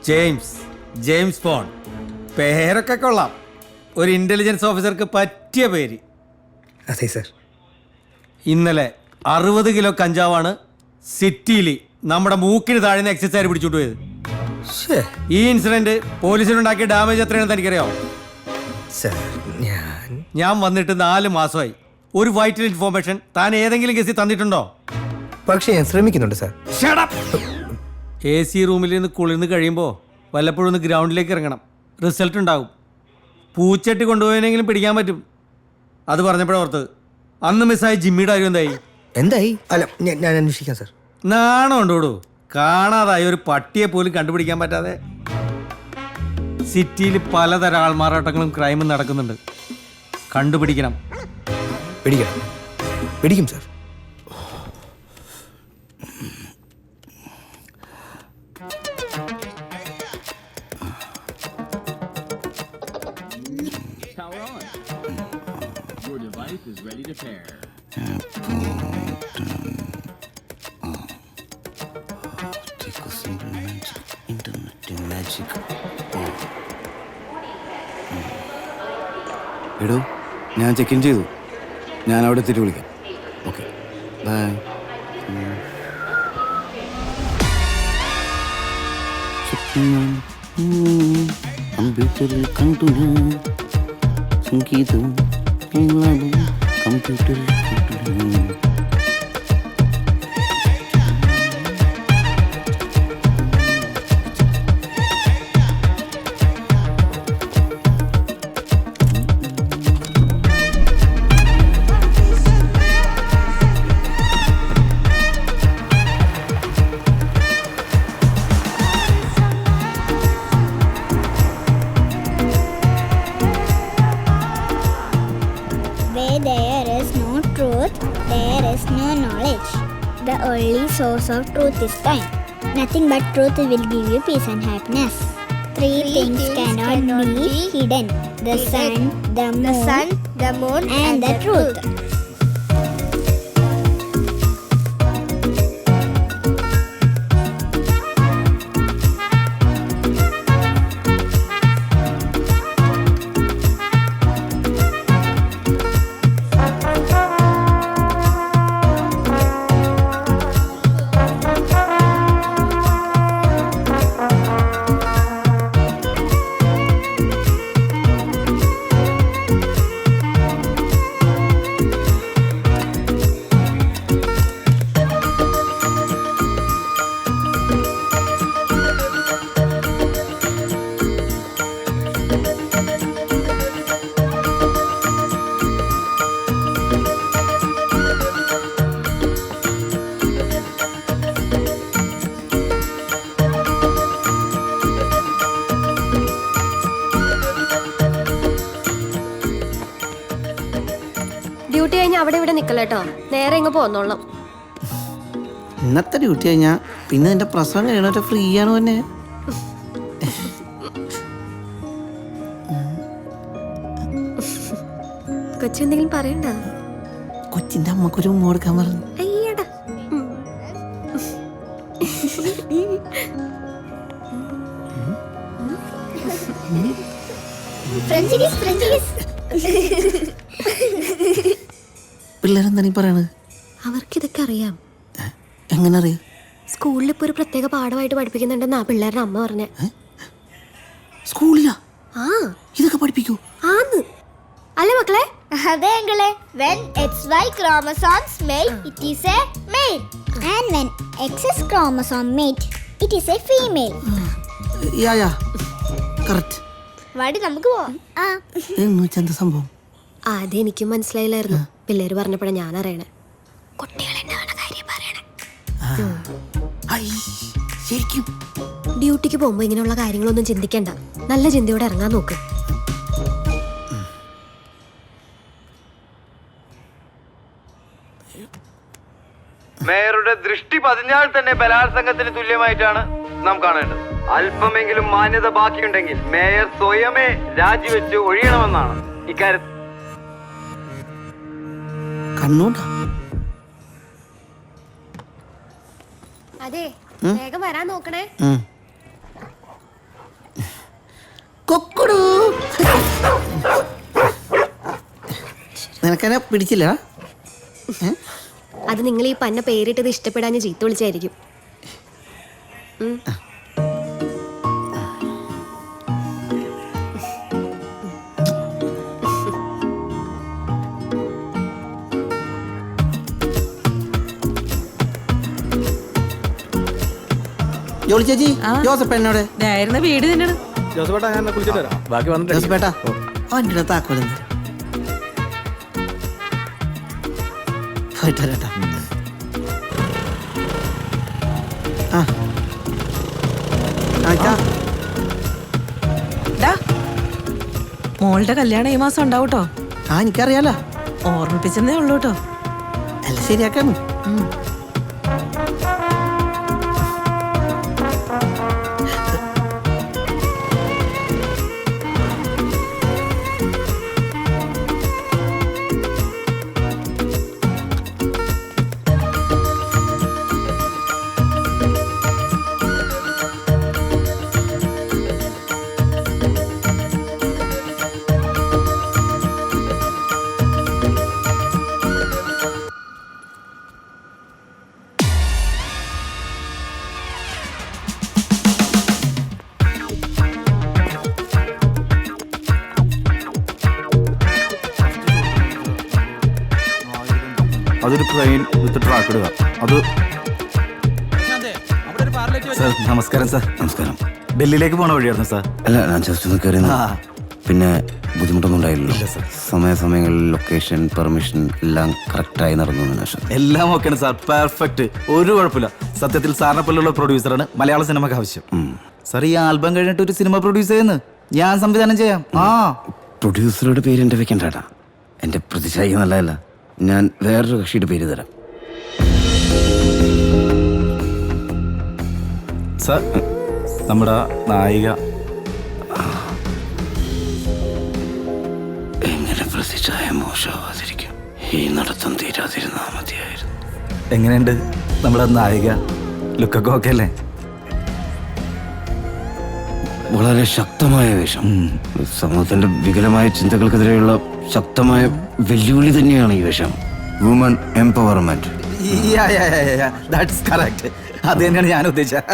James bond പേരൊക്കെ കൊള്ളാം. ഒരു ഇന്റലിജൻസ് ഓഫീസർക്ക് പറ്റിയ പേര്. അതെ സർ. ഇന്നലെ 60 കിലോ കഞ്ചാവാണ് സിറ്റിയിൽ നമ്മുടെ മൂക്കിന് താഴ്ന്ന എക്സൈസുകാർ പിടിച്ചോണ്ട് പോയത്. ഈ ഇൻസിഡന്റ് പോലീസിനുണ്ടാക്കിയ ഡാമേജ് എത്രയാണെന്ന് തനിക്കറിയാമോ? ഞാൻ വന്നിട്ട് 4 മാസമായി. ഒരു വൈറ്റൽ ഇൻഫോർമേഷൻ താൻ ഏതെങ്കിലും കേസിൽ തന്നിട്ടുണ്ടോ? പക്ഷേ ഞാൻ ശ്രമിക്കുന്നുണ്ട് സാർ. AC റൂമിൽ നിന്ന് കുളിർന്ന് കഴിയുമ്പോൾ വല്ലപ്പോഴും ഒന്ന് ഗ്രൗണ്ടിലേക്ക് ഇറങ്ങണം. റിസൾട്ട് ഉണ്ടാകും. പൂച്ചട്ടി കൊണ്ടുപോയെങ്കിലും പിടിക്കാൻ പറ്റും. അത് പറഞ്ഞപ്പോഴോർത്ത് അന്ന് മിസ്സായ ജിമ്മിയുടെ കാര്യം എന്തായി? അല്ല ഞാൻ അന്വേഷിക്കാം സാർ. നാണം ഉണ്ടോടൂ. കാണാതായ ഒരു പട്ടിയെ പോലും കണ്ടുപിടിക്കാൻ പറ്റാതെ സിറ്റിയിൽ പലതരം ആൾമാറാട്ടങ്ങളും ക്രൈമും നടക്കുന്നുണ്ട്. കണ്ടുപിടിക്കണം. പിടിക്കും sir. Is ready to pair. Internet magic. എടോ, ഞാൻ ചെക്ക് ഇൻ ചെയ്തു. ഞാൻ അവിടെ എത്തിയിട്ട് വിളിക്കാം. Okay, bye. കമ്പ്യൂട്ടറിൽ കണ്ടു ഞാൻ സംഗീതം കമ്പ്യൂട്ടറിൽ There is no truth, there is no knowledge. The only source of truth is time. Nothing but truth will give you peace and happiness. Three things cannot be hidden: the sun, the moon, and the truth. Duty കഴിഞ്ഞാൽ അവിടെ ഇവിടെ നിൽക്കല്ലോ. നേരെ ഇങ്ങ് പോന്നോളാം. ഇന്നത്തെ duty കഴിഞ്ഞാൽ പിന്നെ നിന്റെ പ്രസവം കഴിയണ ഫ്രീ ആണ് തന്നെ. കൊച്ചെന്തെങ്കിലും പറയണ്ട? കൊച്ചിന്റെ അമ്മക്കൊരു ഉമ്മ കൊടുക്കാൻ പറഞ്ഞു. അയ്യടാ. പിള്ളേരെന്താ നീ പറയണത്? അവർക്കിതൊക്കെ അറിയാം. എങ്ങനെ അറിയാം? സ്കൂളിൽ ഇപ്പൊ ഒരു പ്രത്യേക പാഠമായിട്ട് പഠിപ്പിക്കുന്നുണ്ടെന്നാ പിള്ളേരുടെ അമ്മ പറഞ്ഞ. സ്കൂളിലാ? ആ, ഇതൊക്കെ പഠിപ്പിക്കൂ? ആന്ന്. അല്ലേ മക്കളെ? അതെ അങ്കിളെ. When XY chromosomes mate, it is a male. And when XX chromosome mate, it is a female. Yeah correct. വാടി നമുക്ക് പോവാം. എന്താ സംഭവം? ആദ്യം എനിക്കും മനസ്സിലായില്ലായിരുന്നു. പിള്ളേര് പറഞ്ഞപ്പോഴാ ഞാൻ അറിയണേ. കുട്ടികളുണ്ടാവണ കാര്യം പറയണേ. ശരിക്കും ഡ്യൂട്ടിക്ക് പോകുമ്പോ ഇങ്ങനെയുള്ള കാര്യങ്ങളൊന്നും ചിന്തിക്കണ്ട. നല്ല ചിന്തയോടെ ഇറങ്ങാൻ നോക്ക്. മേയറുടെ ദൃഷ്ടി പതിഞ്ഞാൽ തന്നെ ബലാത്സംഗത്തിന് തുല്യമായിട്ടാണ് നാം കാണേണ്ടത്. അല്പമെങ്കിലും മാന്യത ബാക്കിയുണ്ടെങ്കിൽ മേയർ സ്വയമേ രാജിവെച്ച് ഒഴിയണമെന്നാണ് ഇക്കാര്യത്തിൽ. കണ്ണൂണ്ട അതെ വേഗം വരാൻ നോക്കണേ. കൊക്കുടു നിനക്കെന്നെ പിടിച്ചില്ല? അത് നിങ്ങൾ ഈ പന്ന പേരിട്ടത് ഇഷ്ടപ്പെടാൻ ചീത്ത വിളിച്ചായിരിക്കും. ജോളി ചേച്ചി, ജോസഫ് എന്നോട് വീട് തന്നെയാണ്. ജോസഫേട്ടാ അവൻ്റെ താക്കോലും പോയിട്ട് വരാട്ടാ. ആ ആയിക്കാ. മോളുടെ കല്യാണം ഈ മാസം ഉണ്ടാവും കേട്ടോ. ആ എനിക്കറിയാലോ, ഓർമ്മിപ്പിച്ചെന്നേ ഉള്ളൂ കേട്ടോ. അല്ല ശരിയാക്കാണ്. അതൊരു ട്രെയിൻ വിത്ത് ട്രാക്ക് ഇടുക. അത് സാർ നമസ്കാരം. സാർ നമസ്കാരം. ഡൽഹിയിലേക്ക് പോണ വഴിയായിരുന്നു സാർ. അല്ല ഞാൻ ജസ്റ്റ് ഒന്ന് കയറി. പിന്നെ ബുദ്ധിമുട്ടൊന്നും ഉണ്ടായില്ലല്ലോ സാർ? സമയങ്ങളിൽ ലൊക്കേഷൻ പെർമിഷൻ എല്ലാം കറക്റ്റായി നടന്നു. എല്ലാം ഓക്കെയാണ് സാർ, പെർഫെക്റ്റ്, ഒരു കുഴപ്പമില്ല. സത്യത്തിൽ സാറിനെ പോലുള്ള പ്രൊഡ്യൂസറാണ് മലയാള സിനിമയ്ക്ക് ആവശ്യം. സാർ ഈ ആൽബം കഴിഞ്ഞിട്ട് ഒരു സിനിമ പ്രൊഡ്യൂസ് ചെയ്യുന്നു, ഞാൻ സംവിധാനം ചെയ്യാം. പ്രൊഡ്യൂസറുടെ പേര് എൻ്റെ വെക്കണ്ടാ, എൻ്റെ പ്രതിച്ഛായ നല്ലതല്ല. ഞാൻ വേറൊരു കക്ഷിയുടെ പേര് തരാം. സാർ നമ്മുടെ നായിക എങ്ങനെ പ്രതിച്ഛായ മോശമാവാതിരിക്കും? ഈ നടത്തം തീരാതിരുന്നാ മതിയായിരുന്നു. എങ്ങനെയുണ്ട് നമ്മുടെ നായിക? ലുക്കൊക്കെ ഓക്കെ അല്ലേ? വളരെ ശക്തമായ വേഷം, സമൂഹത്തിന്റെ വികലമായ ചിന്തകൾക്കെതിരെയുള്ള ശക്തമായ വെല്ലുവിളി തന്നെയാണ് ഈ വേഷം. Woman empowerment. That's correct. അത് തന്നെയാണ് ഞാൻ ഉദ്ദേശിച്ചത്.